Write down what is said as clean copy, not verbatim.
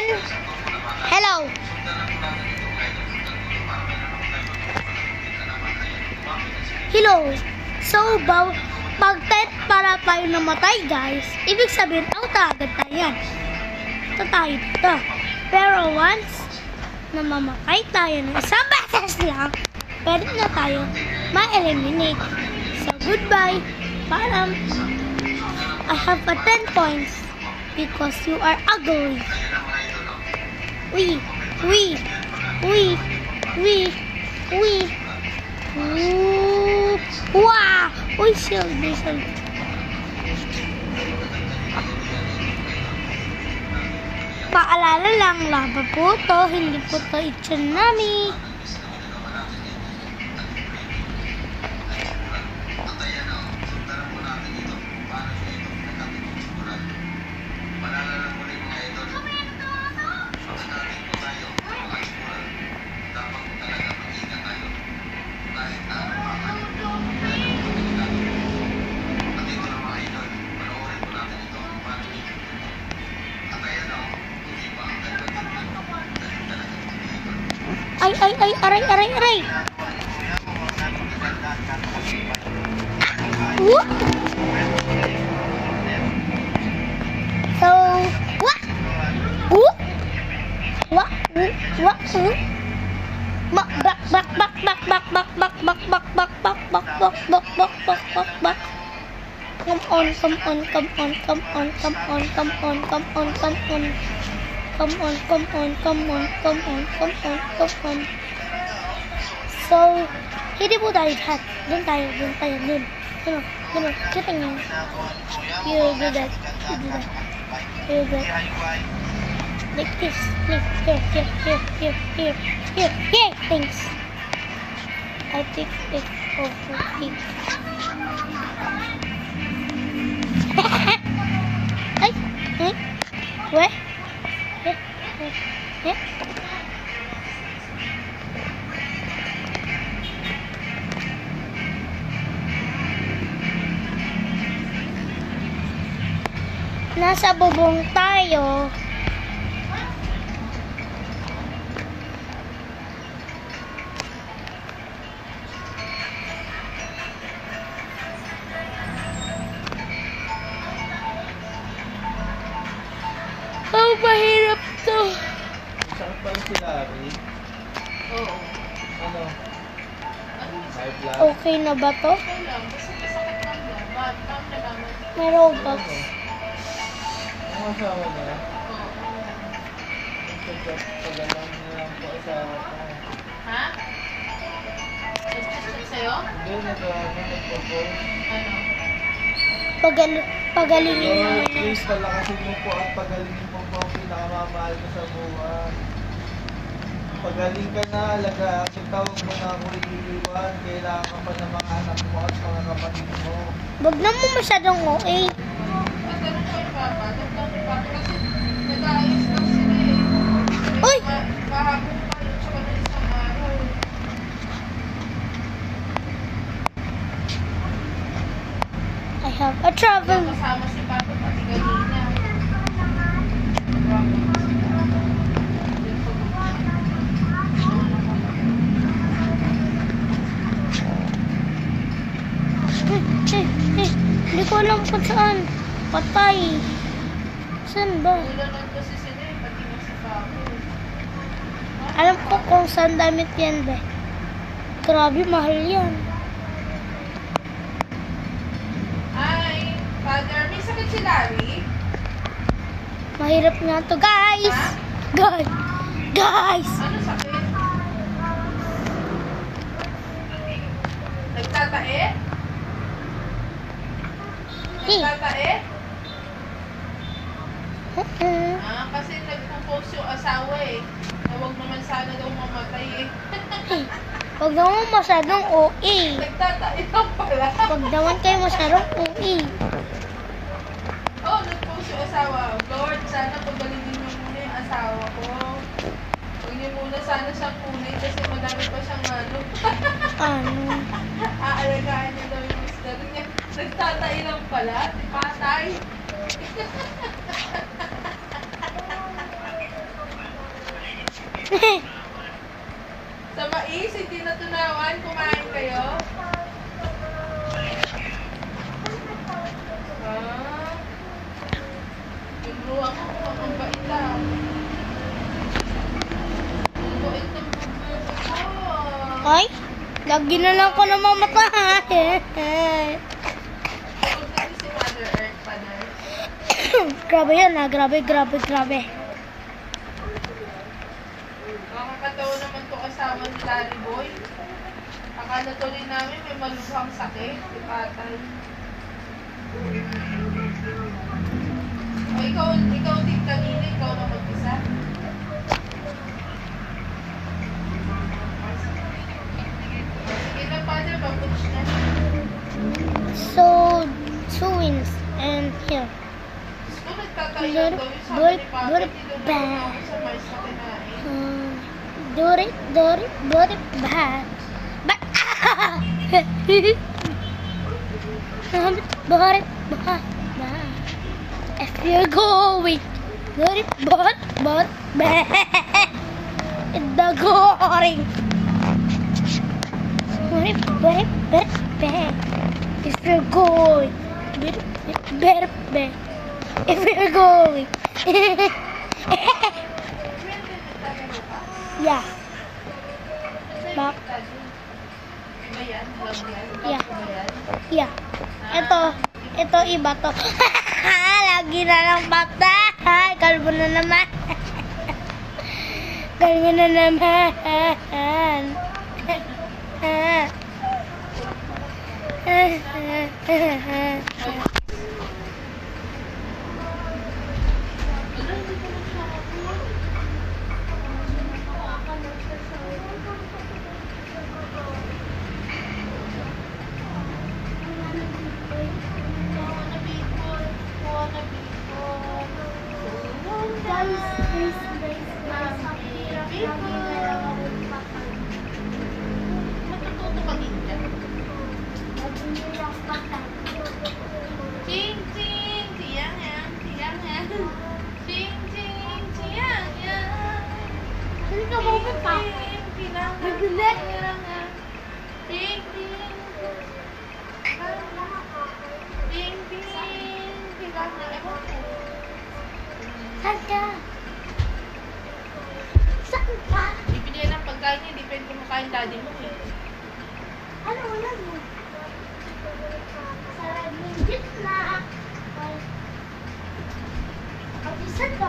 again. Hello. Hello. So, pag para tayo namatay, guys, ibig sabihin, agad tayo yan. Ito tayo dito. Pero once na mamamatay tayo ng isang beses lang, pwede na tayo ma-eliminate. So, goodbye. Paalam. I have a 10 points because you are ugly. Wow! Uy, shield. Paalala lang, laba po to, hindi po to itsunami. Aray. What? So, what? Come on. So, hindi po tayo lahat. Doon tayo. Kita nyo. You do that. Like this. Here. Thanks. I think it's over. Where? Nasa bubong tayo. Mahirap to. Saan pala si Larry? Oo. Ano? High blood? Okay na ba to? Okay lang. Kasi masakit lang doon. Ba't? Paano nalaman? May Robux. Ang asawa niya? Oo. Nagsagot pala lang nilang po asawa ko. Ha? Nag-chat sa'yo? Hindi, nagpo-post. Ano? Pagalingin Lord, naman yan. please palakasin mo po at pagalingin mo po ang pinakamamahal ko sa buhay. Pagaling ka na, alagaan kita, huwag mo na ako iiwan. Kailangan ka pa ng mga anak mo at mga kapatid mo. Wag na mo masyadong OA. Nagtanong ko yung papa. Kasi nag-aayos lang sila eh. Uy! Kahapon pa yun. Tsaka na isang araw. I have a travel. Kasama si papa pati kanina. Hindi ko alam kung saan. Patay. Saan ba? Nanonood kasi sila eh. Pati na si papa. Alam ko kung saan damit yan, be. Grabe, mahal yan. Ay, Father, may sakit si Larry? Mahirap nga to, guys. Ha? Guys. Ano sakit? Nagtatae? Nagtatae? Kasi nag-compose yung asawa eh. Na huwag naman sana daw mamatay eh. Huwag naman masyadong OA. Nagtatae lang pala. Huwag naman kayo masyadong OA. Oh, nag-post yung asawa. Lord, sana pagalingin niyo muna yung asawa ko. Huwag niyo muna sana siyang kunin kasi madami pa siyang ano. Aalagaan niya daw yung mister niya. Nagtatay lang pala. Patay. Sa mais, hindi natunawan, kumain kayo? Ah. Yung luha ko, mabait lang. Ang bait ng bubebe ko. Ay, lagi na lang ko na mamatay. Huwag kasi si Mother Earth, Father. Grabe yan ha, grabe, grabe, grabe. Nakakatawa naman to asawa ni Larry Boy. Akala tuloy namin may malubhang sakit, si Patay. O ikaw din kanina, ikaw na mag-isa. Sige na, Father, mag-push na. So, two wins and here. Kung nagtatayo daw yung sabi ni Papa, hindi daw Bah. ako sa mais na kinain. Dori, bad. But, Dori, bad. If you're going, Dori, bad. The goring. Dori, bad. If you're going, better. If you're going. Yeah. Bak. Iba yan? Love yan? Yeah. Iba yan? Yeah. Ito iba to. Lagi na lang patay. Kalbo na naman. Kalbo na naman. Matututo ka din dyan. Ching, ching, tiyang yan. Ching, ching, tiyang yan. Hindi ka pupunta. Nagbilet. Ching, ching. Ching, ching. Bilang na ewan ko. Saan ka? Saan ka? Bibigyan ng pagkain niya, di pwede kumakain daddy mo eh. Ano wala mo? Sa gitna. Pag-isad ka.